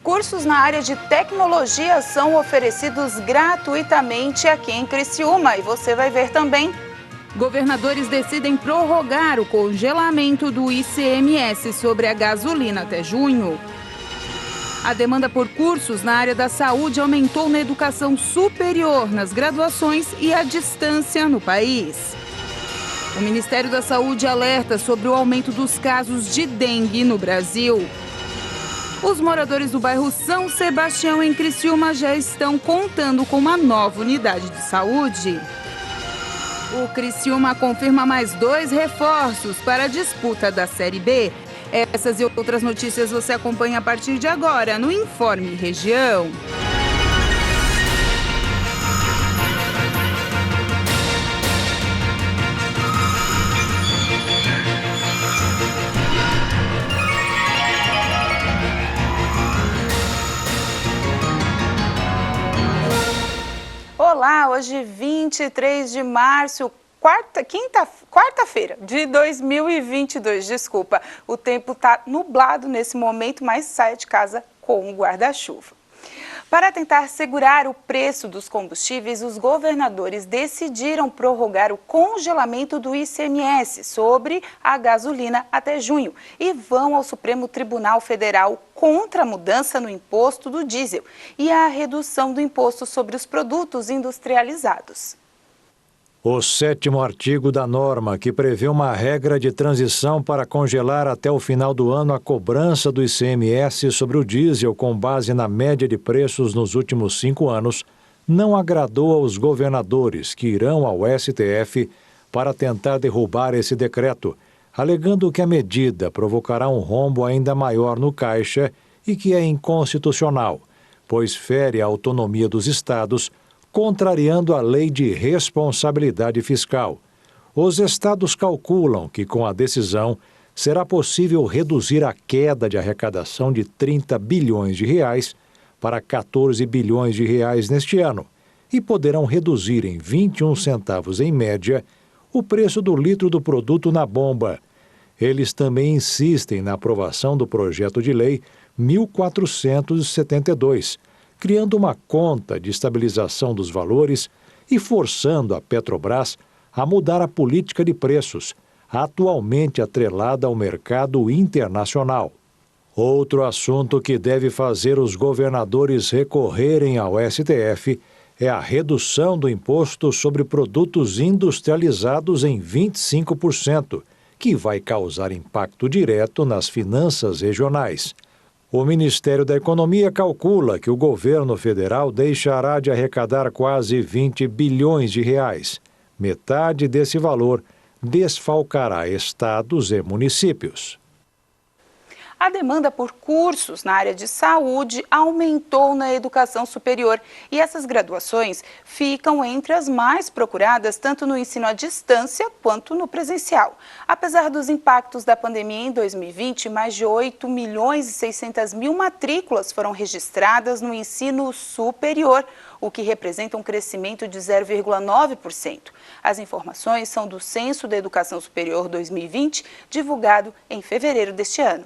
Cursos na área de tecnologia são oferecidos gratuitamente aqui em Criciúma e você vai ver também. Governadores decidem prorrogar o congelamento do ICMS sobre a gasolina até junho. A demanda por cursos na área da saúde aumentou na educação superior, nas graduações e à distância no país. O Ministério da Saúde alerta sobre o aumento dos casos de dengue no Brasil. Os moradores do bairro São Sebastião, em Criciúma, já estão contando com uma nova unidade de saúde. O Criciúma confirma mais 2 reforços para a disputa da Série B. Essas e outras notícias você acompanha a partir de agora no Informe Região. Olá, hoje 23 de março, quarta-feira de 2022, desculpa. O tempo está nublado nesse momento, mas saia de casa com um guarda-chuva. Para tentar segurar o preço dos combustíveis, os governadores decidiram prorrogar o congelamento do ICMS sobre a gasolina até junho e vão ao Supremo Tribunal Federal contra a mudança no imposto do diesel e a redução do imposto sobre os produtos industrializados. O 7º artigo da norma, que prevê uma regra de transição para congelar até o final do ano a cobrança do ICMS sobre o diesel com base na média de preços nos últimos 5 anos, não agradou aos governadores que irão ao STF para tentar derrubar esse decreto, alegando que a medida provocará um rombo ainda maior no caixa e que é inconstitucional, pois fere a autonomia dos estados, contrariando a lei de responsabilidade fiscal. Os estados calculam que, com a decisão, será possível reduzir a queda de arrecadação de 30 bilhões de reais para 14 bilhões de reais neste ano e poderão reduzir em 21 centavos em média o preço do litro do produto na bomba. Eles também insistem na aprovação do projeto de lei 1472, criando uma conta de estabilização dos valores e forçando a Petrobras a mudar a política de preços, atualmente atrelada ao mercado internacional. Outro assunto que deve fazer os governadores recorrerem ao STF é a redução do imposto sobre produtos industrializados em 25%, que vai causar impacto direto nas finanças regionais. O Ministério da Economia calcula que o governo federal deixará de arrecadar quase 20 bilhões de reais. Metade desse valor desfalcará estados e municípios. A demanda por cursos na área de saúde aumentou na educação superior e essas graduações ficam entre as mais procuradas tanto no ensino à distância quanto no presencial. Apesar dos impactos da pandemia em 2020, mais de 8 milhões e 600 mil matrículas foram registradas no ensino superior, o que representa um crescimento de 0,9%. As informações são do Censo da Educação Superior 2020, divulgado em fevereiro deste ano.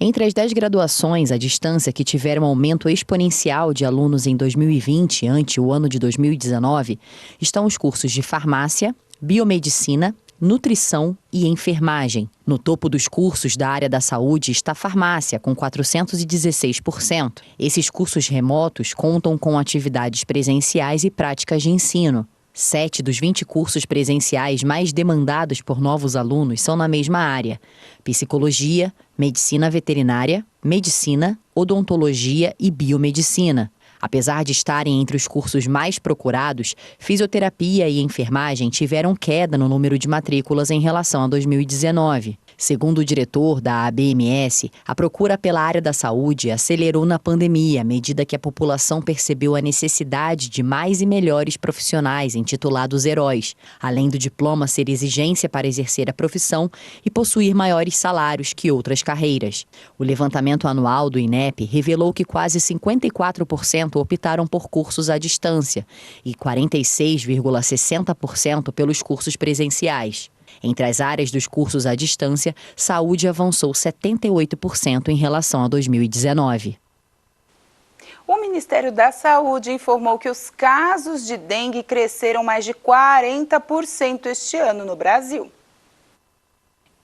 Entre as 10 graduações à distância que tiveram aumento exponencial de alunos em 2020 ante o ano de 2019, estão os cursos de farmácia, biomedicina, nutrição e enfermagem. No topo dos cursos da área da saúde está a farmácia, com 416%. Esses cursos remotos contam com atividades presenciais e práticas de ensino. 7 dos 20 cursos presenciais mais demandados por novos alunos são na mesma área: psicologia, medicina veterinária, medicina, odontologia e biomedicina. Apesar de estarem entre os cursos mais procurados, fisioterapia e enfermagem tiveram queda no número de matrículas em relação a 2019. Segundo o diretor da ABMS, a procura pela área da saúde acelerou na pandemia, à medida que a população percebeu a necessidade de mais e melhores profissionais intitulados heróis, além do diploma ser exigência para exercer a profissão e possuir maiores salários que outras carreiras. O levantamento anual do INEP revelou que quase 54% optaram por cursos à distância e 46,60% pelos cursos presenciais. Entre as áreas dos cursos à distância, saúde avançou 78% em relação a 2019. O Ministério da Saúde informou que os casos de dengue cresceram mais de 40% este ano no Brasil.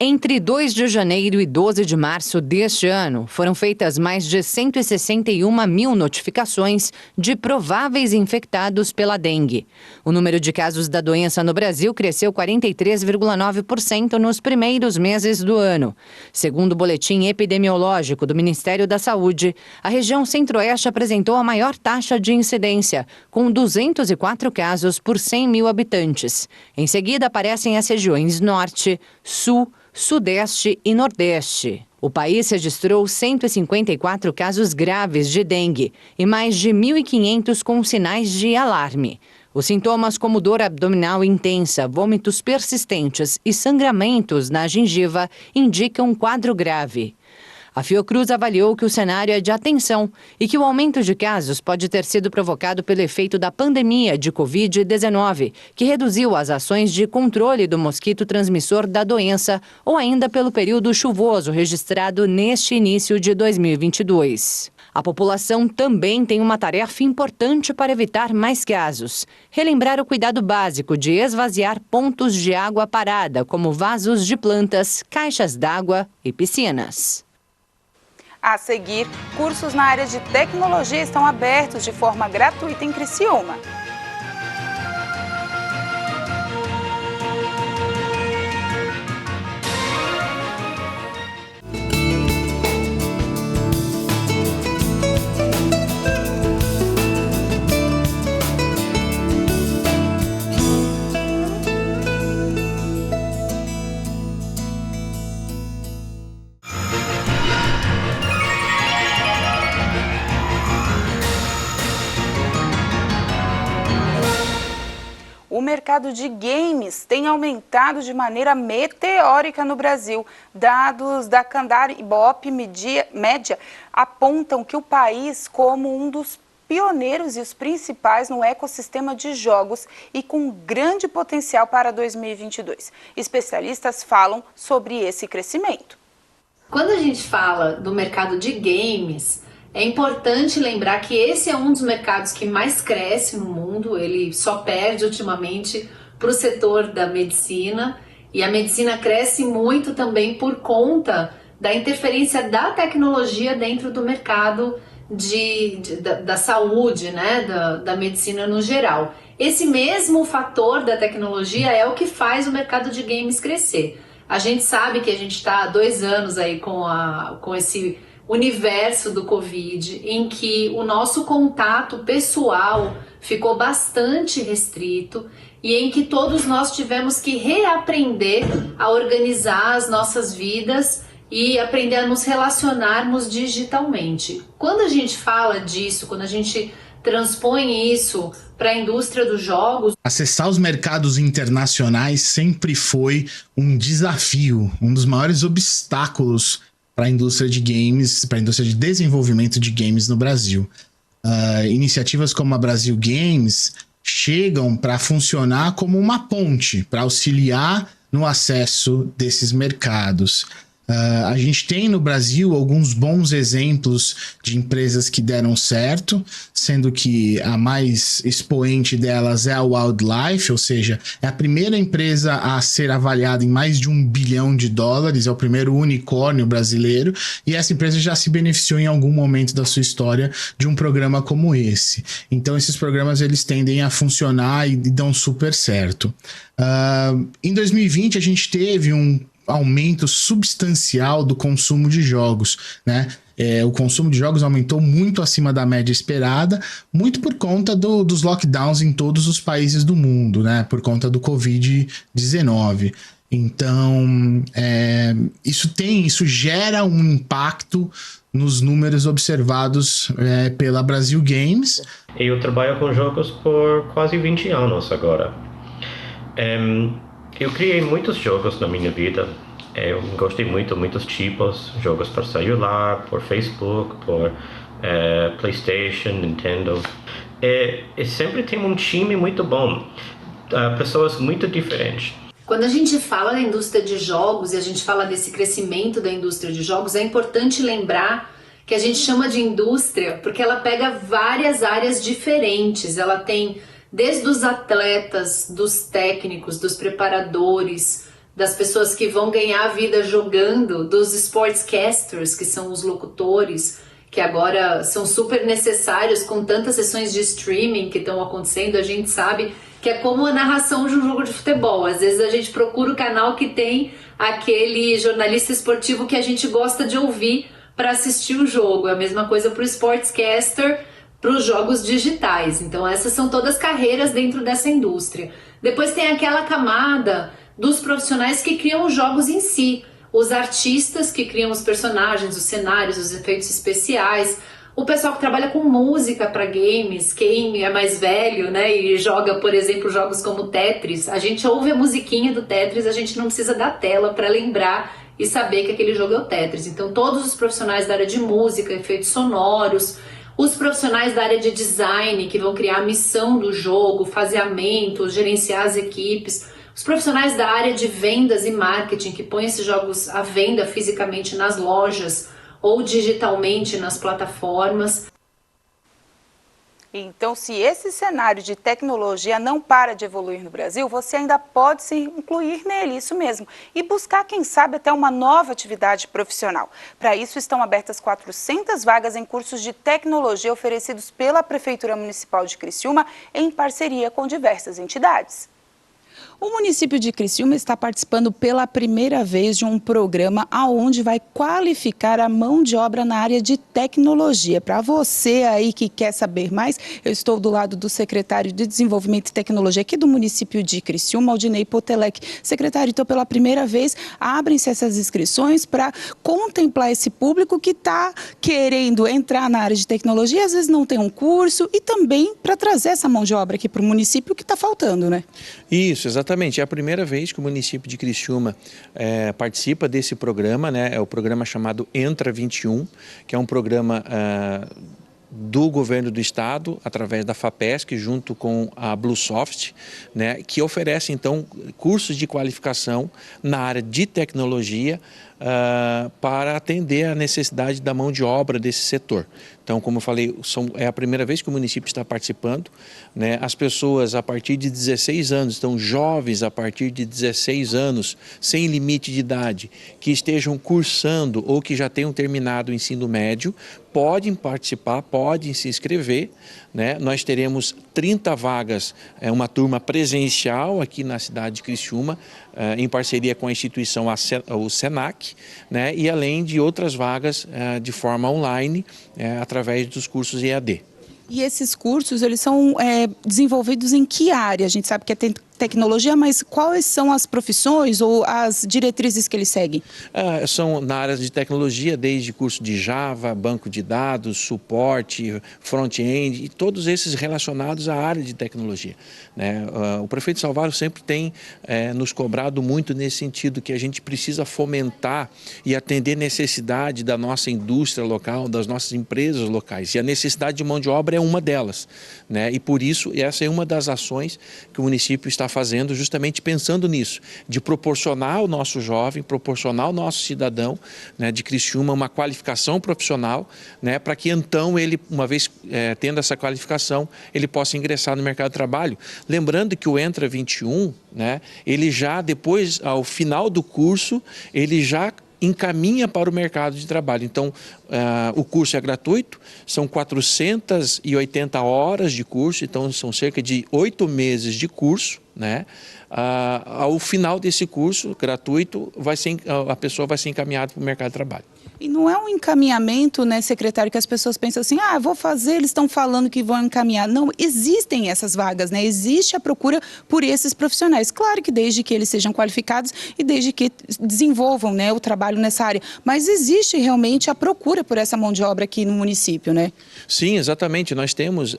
Entre 2 de janeiro e 12 de março deste ano, foram feitas mais de 161 mil notificações de prováveis infectados pela dengue. O número de casos da doença no Brasil cresceu 43,9% nos primeiros meses do ano. Segundo o boletim epidemiológico do Ministério da Saúde, a região Centro-Oeste apresentou a maior taxa de incidência, com 204 casos por 100 mil habitantes. Em seguida, aparecem as regiões Norte, Sul, Sudeste e Nordeste. O país registrou 154 casos graves de dengue e mais de 1.500 com sinais de alarme. Os sintomas como dor abdominal intensa, vômitos persistentes e sangramentos na gengiva indicam um quadro grave. A Fiocruz avaliou que o cenário é de atenção e que o aumento de casos pode ter sido provocado pelo efeito da pandemia de Covid-19, que reduziu as ações de controle do mosquito transmissor da doença, ou ainda pelo período chuvoso registrado neste início de 2022. A população também tem uma tarefa importante para evitar mais casos: relembrar o cuidado básico de esvaziar pontos de água parada, como vasos de plantas, caixas d'água e piscinas. A seguir, cursos na área de tecnologia estão abertos de forma gratuita em Criciúma. O mercado de games tem aumentado de maneira meteórica no Brasil. Dados da Candar Ibope Média apontam que o país, como um dos pioneiros e os principais no ecossistema de jogos e com grande potencial para 2022. Especialistas falam sobre esse crescimento. Quando a gente fala do mercado de games, é importante lembrar que esse é um dos mercados que mais cresce no mundo. Ele só perde ultimamente para o setor da medicina, e a medicina cresce muito também por conta da interferência da tecnologia dentro do mercado da saúde, né? da medicina no geral. Esse mesmo fator da tecnologia é o que faz o mercado de games crescer. A gente sabe que a gente está há 2 anos aí com esse universo do Covid, em que o nosso contato pessoal ficou bastante restrito e em que todos nós tivemos que reaprender a organizar as nossas vidas e aprender a nos relacionarmos digitalmente. Quando a gente fala disso, quando a gente transpõe isso para a indústria dos jogos, acessar os mercados internacionais sempre foi um desafio, um dos maiores obstáculos para a indústria de games, para a indústria de desenvolvimento de games no Brasil. Iniciativas como a Brasil Games chegam para funcionar como uma ponte, para auxiliar no acesso desses mercados. A gente tem no Brasil alguns bons exemplos de empresas que deram certo, sendo que a mais expoente delas é a Wildlife, ou seja, é a primeira empresa a ser avaliada em mais de $1 bilhão, é o primeiro unicórnio brasileiro, e essa empresa já se beneficiou em algum momento da sua história de um programa como esse. Então esses programas eles tendem a funcionar e dão super certo. Em 2020 a gente teve um aumento substancial do consumo de jogos, né? O consumo de jogos aumentou muito acima da média esperada, muito por conta dos lockdowns em todos os países do mundo, né? Por conta do Covid-19. Então, isso gera um impacto nos números observados pela Brasil Games. Eu trabalho com jogos por quase 20 anos agora. Eu criei muitos jogos na minha vida. Eu gostei muitos tipos, jogos para celular, por Facebook, por PlayStation, Nintendo. E sempre tem um time muito bom, pessoas muito diferentes. Quando a gente fala da indústria de jogos e a gente fala desse crescimento da indústria de jogos, é importante lembrar que a gente chama de indústria porque ela pega várias áreas diferentes. Ela tem desde os atletas, dos técnicos, dos preparadores, das pessoas que vão ganhar a vida jogando, dos sportscasters, que são os locutores, que agora são super necessários com tantas sessões de streaming que estão acontecendo. A gente sabe que é como a narração de um jogo de futebol. Às vezes a gente procura o canal que tem aquele jornalista esportivo que a gente gosta de ouvir para assistir o jogo. É a mesma coisa para o sportscaster, para os jogos digitais. Então essas são todas carreiras dentro dessa indústria. Depois tem aquela camada dos profissionais que criam os jogos em si. Os artistas que criam os personagens, os cenários, os efeitos especiais. O pessoal que trabalha com música para games, quem é mais velho, né, e joga, por exemplo, jogos como Tetris, a gente ouve a musiquinha do Tetris, a gente não precisa da tela para lembrar e saber que aquele jogo é o Tetris. Então todos os profissionais da área de música, efeitos sonoros, os profissionais da área de design que vão criar a missão do jogo, faseamento, gerenciar as equipes, os profissionais da área de vendas e marketing que põem esses jogos à venda fisicamente nas lojas ou digitalmente nas plataformas. Então, se esse cenário de tecnologia não para de evoluir no Brasil, você ainda pode se incluir nele, isso mesmo, e buscar, quem sabe, até uma nova atividade profissional. Para isso, estão abertas 400 vagas em cursos de tecnologia oferecidos pela Prefeitura Municipal de Criciúma, em parceria com diversas entidades. O município de Criciúma está participando pela primeira vez de um programa onde vai qualificar a mão de obra na área de tecnologia. Para você aí que quer saber mais, eu estou do lado do secretário de Desenvolvimento e Tecnologia aqui do município de Criciúma, Aldinei Potelec. Secretário, então pela primeira vez abrem-se essas inscrições para contemplar esse público que está querendo entrar na área de tecnologia, às vezes não tem um curso, e também para trazer essa mão de obra aqui para o município que está faltando, né? Isso, exatamente. É a primeira vez que o município de Criciúma participa desse programa, né? É o programa chamado Entra 21, que é um programa do governo do estado, através da FAPESC, junto com a Bluesoft, né? Que oferece, então, cursos de qualificação na área de tecnologia para atender a necessidade da mão de obra desse setor. Então, como eu falei, é a primeira vez que o município está participando, né? As pessoas a partir de 16 anos, então jovens a partir de 16 anos, sem limite de idade, que estejam cursando ou que já tenham terminado o ensino médio, podem participar, podem se inscrever, né? Nós teremos 30 vagas, uma turma presencial aqui na cidade de Criciúma, em parceria com a instituição, o SENAC, né? E além de outras vagas de forma online, através dos cursos EAD. E esses cursos, eles são desenvolvidos em que área? A gente sabe que é tecnologia, mas quais são as profissões ou as diretrizes que eles seguem? São na área de tecnologia, desde curso de Java, banco de dados, suporte, front-end, e todos esses relacionados à área de tecnologia, né? O prefeito Salvaro sempre tem nos cobrado muito nesse sentido, que a gente precisa fomentar e atender necessidade da nossa indústria local, das nossas empresas locais, e a necessidade de mão de obra é uma delas, né? E por isso, essa é uma das ações que o município está fazendo, justamente pensando nisso, de proporcionar ao nosso jovem, proporcionar ao nosso cidadão, né, de Criciúma uma qualificação profissional, né, para que então ele, uma vez tendo essa qualificação, ele possa ingressar no mercado de trabalho. Lembrando que o Entra 21, né, ele já depois, ao final do curso, ele já encaminha para o mercado de trabalho. Então, o curso é gratuito, são 480 horas de curso, então são cerca de 8 meses de curso, né? Ao final desse curso gratuito, a pessoa vai ser encaminhada para o mercado de trabalho. E não é um encaminhamento, né, secretário, que as pessoas pensam assim, vou fazer, eles estão falando que vão encaminhar. Não, existem essas vagas, né? Existe a procura por esses profissionais. Claro que desde que eles sejam qualificados e desde que desenvolvam, né, o trabalho nessa área. Mas existe realmente a procura por essa mão de obra aqui no município, né? Sim, exatamente. Nós temos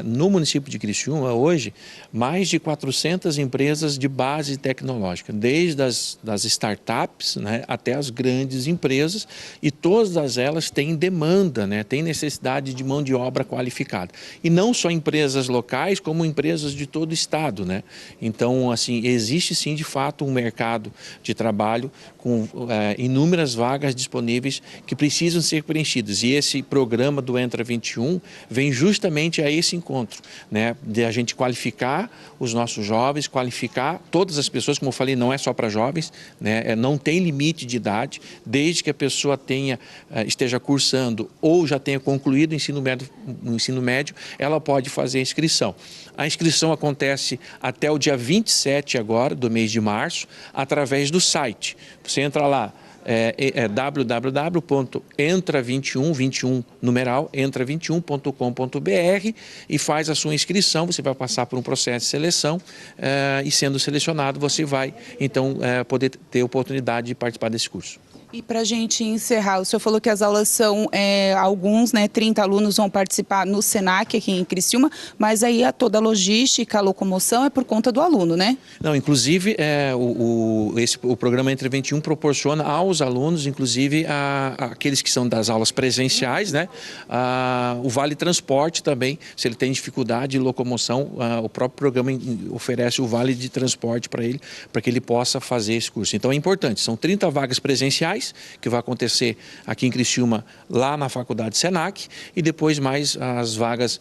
no município de Criciúma hoje mais de 400 empresas de base tecnológica, desde das startups, né, até as grandes empresas e todas elas têm demanda, né? Têm necessidade de mão de obra qualificada. E não só empresas locais, como empresas de todo o estado, né? Então, assim, existe sim, de fato, um mercado de trabalho com inúmeras vagas disponíveis que precisam ser preenchidas. E esse programa do Entra 21 vem justamente a esse encontro, né? De a gente qualificar os nossos jovens, qualificar todas as pessoas, como eu falei, não é só para jovens, né? Não tem limite de idade, desde que a pessoa esteja cursando ou já tenha concluído o ensino médio, ela pode fazer a inscrição. A inscrição acontece até o dia 27 agora, do mês de março, através do site. Você entra lá, www.entra21, numeral, entra21.com.br e faz a sua inscrição. Você vai passar por um processo de seleção e, sendo selecionado, você vai, então, poder ter a oportunidade de participar desse curso. E para a gente encerrar, o senhor falou que as aulas são, alguns, né, 30 alunos vão participar no SENAC aqui em Criciúma, mas aí toda a logística, a locomoção é por conta do aluno, né? Não, inclusive o programa Entre 21 proporciona aos alunos, inclusive aqueles que são das aulas presenciais, né, o vale transporte também, se ele tem dificuldade de locomoção, o próprio programa oferece o vale de transporte para ele, para que ele possa fazer esse curso. Então é importante, são 30 vagas presenciais, que vai acontecer aqui em Criciúma, lá na Faculdade SENAC, e depois mais as vagas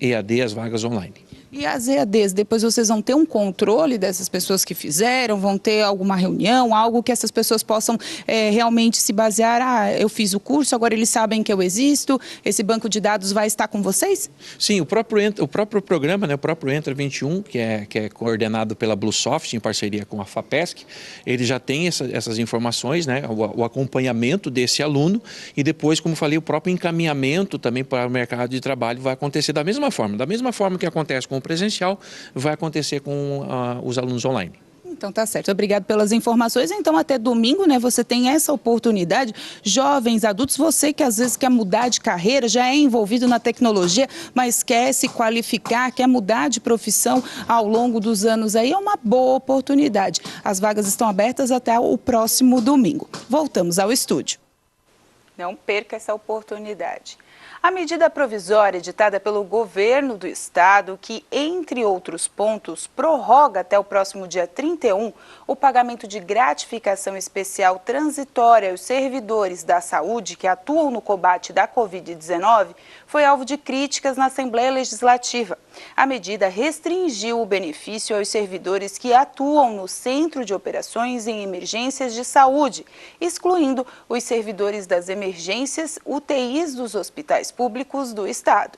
EAD, as vagas online. E as EADs, depois vocês vão ter um controle dessas pessoas que fizeram, vão ter alguma reunião, algo que essas pessoas possam realmente se basear, eu fiz o curso, agora eles sabem que eu existo, esse banco de dados vai estar com vocês? Sim, o próprio programa, né, o próprio Entra 21, que é coordenado pela Bluesoft, em parceria com a FAPESC, ele já tem essas informações, né, o acompanhamento desse aluno, e depois, como falei, o próprio encaminhamento também para o mercado de trabalho vai acontecer da mesma forma que acontece com o presencial, vai acontecer com os alunos online. Então tá certo, obrigado pelas informações. Então até domingo, né, você tem essa oportunidade, jovens, adultos, você que às vezes quer mudar de carreira, já é envolvido na tecnologia, mas quer se qualificar, quer mudar de profissão ao longo dos anos aí, é uma boa oportunidade. As vagas estão abertas até o próximo domingo. Voltamos ao estúdio. Não perca essa oportunidade. A medida provisória editada pelo governo do estado, que, entre outros pontos, prorroga até o próximo dia 31 o pagamento de gratificação especial transitória aos servidores da saúde que atuam no combate da Covid-19, foi alvo de críticas na Assembleia Legislativa. A medida restringiu o benefício aos servidores que atuam no Centro de Operações em Emergências de Saúde, excluindo os servidores das emergências UTIs dos hospitais públicos do estado.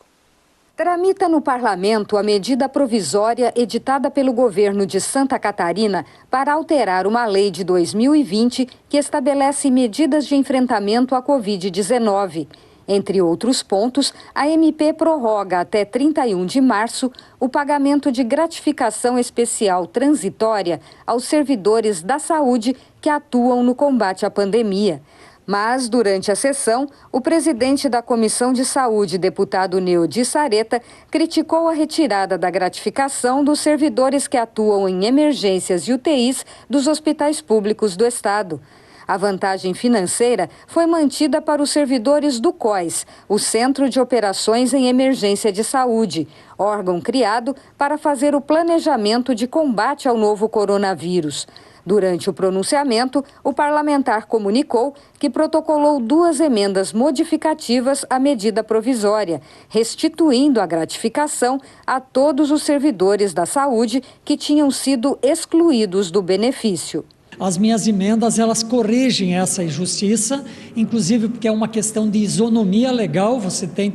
Tramita no parlamento a medida provisória editada pelo governo de Santa Catarina para alterar uma lei de 2020 que estabelece medidas de enfrentamento à Covid-19. Entre outros pontos, a MP prorroga até 31 de março o pagamento de gratificação especial transitória aos servidores da saúde que atuam no combate à pandemia. Mas, durante a sessão, o presidente da Comissão de Saúde, deputado Neudi Sareta, criticou a retirada da gratificação dos servidores que atuam em emergências e UTIs dos hospitais públicos do estado. A vantagem financeira foi mantida para os servidores do COIS, o Centro de Operações em Emergência de Saúde, órgão criado para fazer o planejamento de combate ao novo coronavírus. Durante o pronunciamento, o parlamentar comunicou que protocolou 2 emendas modificativas à medida provisória, restituindo a gratificação a todos os servidores da saúde que tinham sido excluídos do benefício. As minhas emendas, elas corrigem essa injustiça, inclusive porque é uma questão de isonomia legal, você tem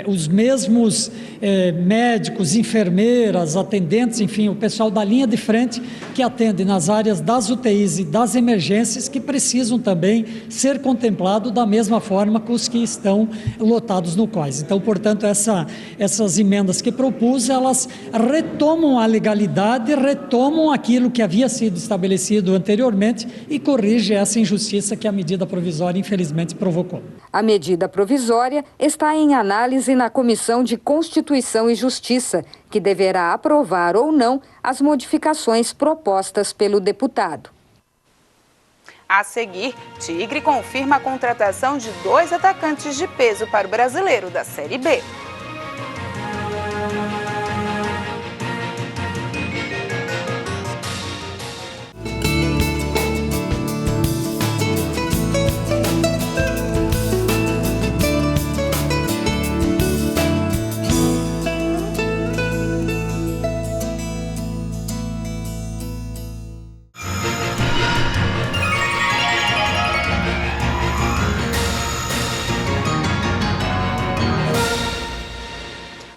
os mesmos médicos, enfermeiras, atendentes, enfim, o pessoal da linha de frente que atende nas áreas das UTIs e das emergências que precisam também ser contemplados da mesma forma que os que estão lotados no COIS. Então, portanto, essas emendas que propus, elas retomam a legalidade, retomam aquilo que havia sido estabelecido anteriormente e corrige essa injustiça que a medida provisória, infelizmente, provocou. A medida provisória está em análise na Comissão de Constituição e Justiça, que deverá aprovar ou não as modificações propostas pelo deputado. A seguir, Tigre confirma a contratação de 2 atacantes de peso para o Brasileiro da Série B.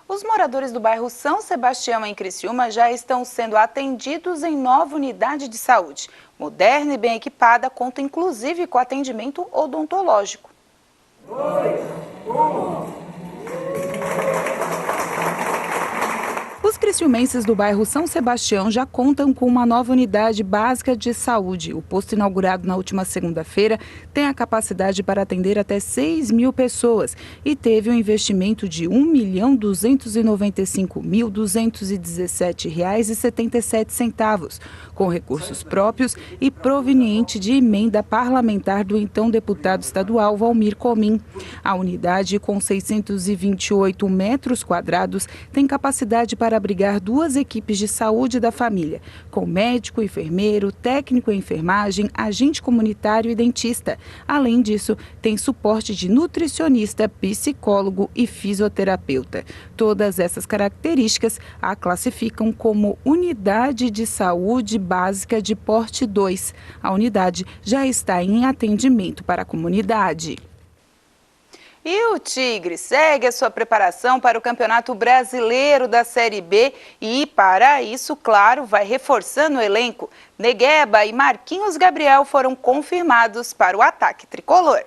Os moradores do bairro São Sebastião, em Criciúma, já estão sendo atendidos em nova unidade de saúde. Moderna e bem equipada, conta inclusive com atendimento odontológico. 2, 1. Os criciumenses do bairro São Sebastião já contam com uma nova unidade básica de saúde. O posto inaugurado na última segunda-feira tem a capacidade para atender até 6.000 pessoas e teve um investimento de R$ 1.295.217,77, com recursos próprios e proveniente de emenda parlamentar do então deputado estadual Valmir Comim. A unidade, com 628 metros quadrados, tem capacidade para abrigar 2 equipes de saúde da família, com médico, enfermeiro, técnico em enfermagem, agente comunitário e dentista. Além disso, tem suporte de nutricionista, psicólogo e fisioterapeuta. Todas essas características a classificam como unidade de saúde básica de porte 2. A unidade já está em atendimento para a comunidade. E o Tigre segue a sua preparação para o Campeonato Brasileiro da Série B e, para isso, claro, vai reforçando o elenco. Negueba e Marquinhos Gabriel foram confirmados para o ataque tricolor.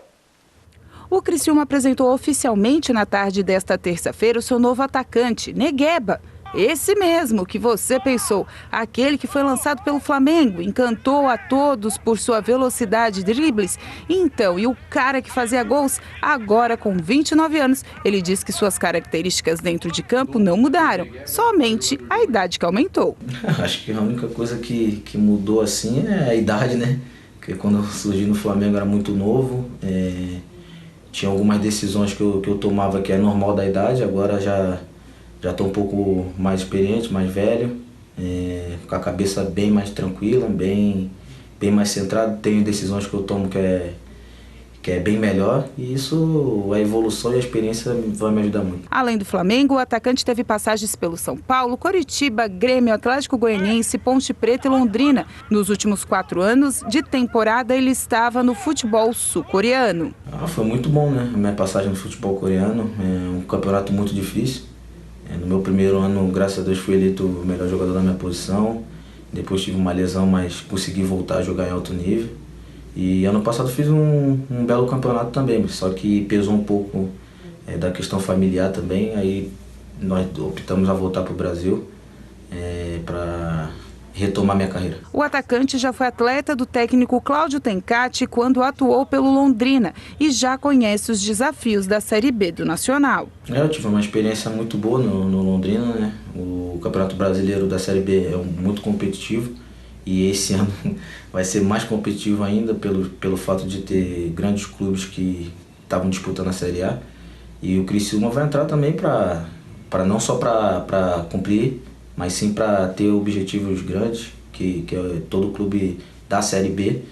O Criciúma apresentou oficialmente na tarde desta terça-feira o seu novo atacante, Negueba. Esse mesmo que você pensou, aquele que foi lançado pelo Flamengo, encantou a todos por sua velocidade de dribles. Então, e o cara que fazia gols, agora com 29 anos, ele diz que suas características dentro de campo não mudaram, somente a idade que aumentou. Acho que a única coisa que mudou assim é a idade, né? Porque quando eu surgi no Flamengo era muito novo, tinha algumas decisões que eu tomava que é normal da idade, agora já estou um pouco mais experiente, mais velho, com a cabeça bem mais tranquila, bem mais centrado. Tenho decisões que eu tomo que é bem melhor e isso, a evolução e a experiência vai me ajudar muito. Além do Flamengo, o atacante teve passagens pelo São Paulo, Coritiba, Grêmio, Atlético Goianiense, Ponte Preta e Londrina. Nos últimos 4 anos de temporada, ele estava no futebol sul-coreano. Foi muito bom, né? A minha passagem no futebol coreano, é um campeonato muito difícil. No meu primeiro ano, graças a Deus, fui eleito o melhor jogador da minha posição. Depois tive uma lesão, mas consegui voltar a jogar em alto nível. E ano passado fiz um belo campeonato também, só que pesou um pouco da questão familiar também. Aí nós optamos a voltar para o Brasil para retomar minha carreira. O atacante já foi atleta do técnico Cláudio Tencati quando atuou pelo Londrina e já conhece os desafios da Série B do Nacional. Eu tive uma experiência muito boa no Londrina, né? O Campeonato Brasileiro da Série B é muito competitivo e esse ano vai ser mais competitivo ainda pelo fato de ter grandes clubes que estavam disputando a Série A. E o Criciúma vai entrar também para não só para cumprir, mas sim para ter objetivos grandes, que todo clube da Série B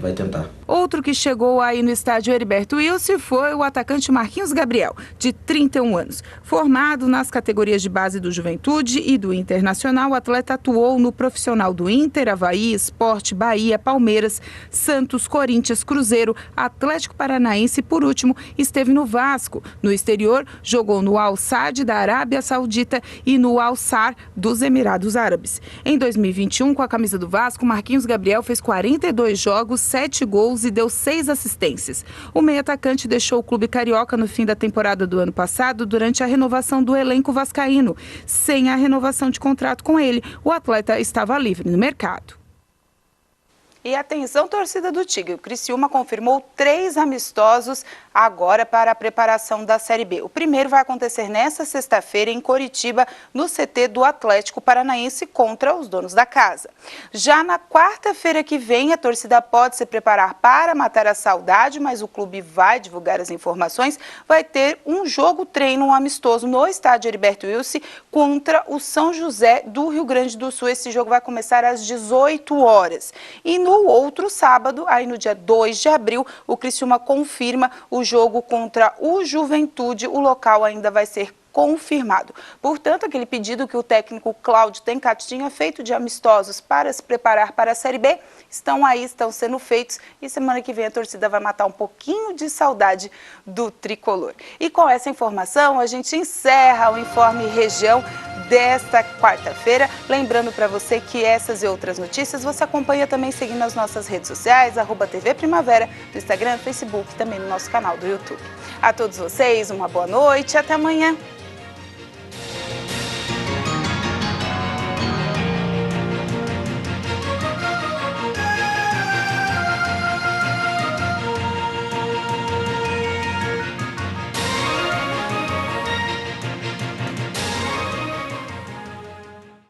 vai tentar. Outro que chegou aí no estádio Heriberto Wilson foi o atacante Marquinhos Gabriel, de 31 anos. Formado nas categorias de base do Juventude e do Internacional, o atleta atuou no profissional do Inter, Avaí, Sport, Bahia, Palmeiras, Santos, Corinthians, Cruzeiro, Atlético Paranaense e, por último, esteve no Vasco. No exterior, jogou no Al-Sadd da Arábia Saudita e no Al-Sadd dos Emirados Árabes. Em 2021, com a camisa do Vasco, Marquinhos Gabriel fez 42 jogos, 7 gols e deu 6 assistências. O meio-atacante deixou o clube carioca no fim da temporada do ano passado durante a renovação do elenco vascaíno. Sem a renovação de contrato com ele, o atleta estava livre no mercado. E atenção, torcida do Tigre, o Criciúma confirmou 3 amistosos agora para a preparação da Série B. O primeiro vai acontecer nesta sexta-feira em Coritiba, no CT do Atlético Paranaense contra os donos da casa. Já na quarta-feira que vem, a torcida pode se preparar para matar a saudade, mas o clube vai divulgar as informações. Vai ter um jogo-treino amistoso no estádio Heriberto Wilson contra o São José do Rio Grande do Sul. Esse jogo vai começar às 18 horas. E no outro sábado, aí no dia 2 de abril, o Criciúma confirma o jogo contra o Juventude. O local ainda vai ser confirmado. Portanto, aquele pedido que o técnico Cláudio Tencati tinha feito de amistosos para se preparar para a Série B, estão sendo feitos e semana que vem a torcida vai matar um pouquinho de saudade do tricolor. E com essa informação, a gente encerra o Informe Região desta quarta-feira. Lembrando para você que essas e outras notícias você acompanha também seguindo as nossas redes sociais, @TV Primavera, no Instagram, Facebook e também no nosso canal do YouTube. A todos vocês, uma boa noite e até amanhã.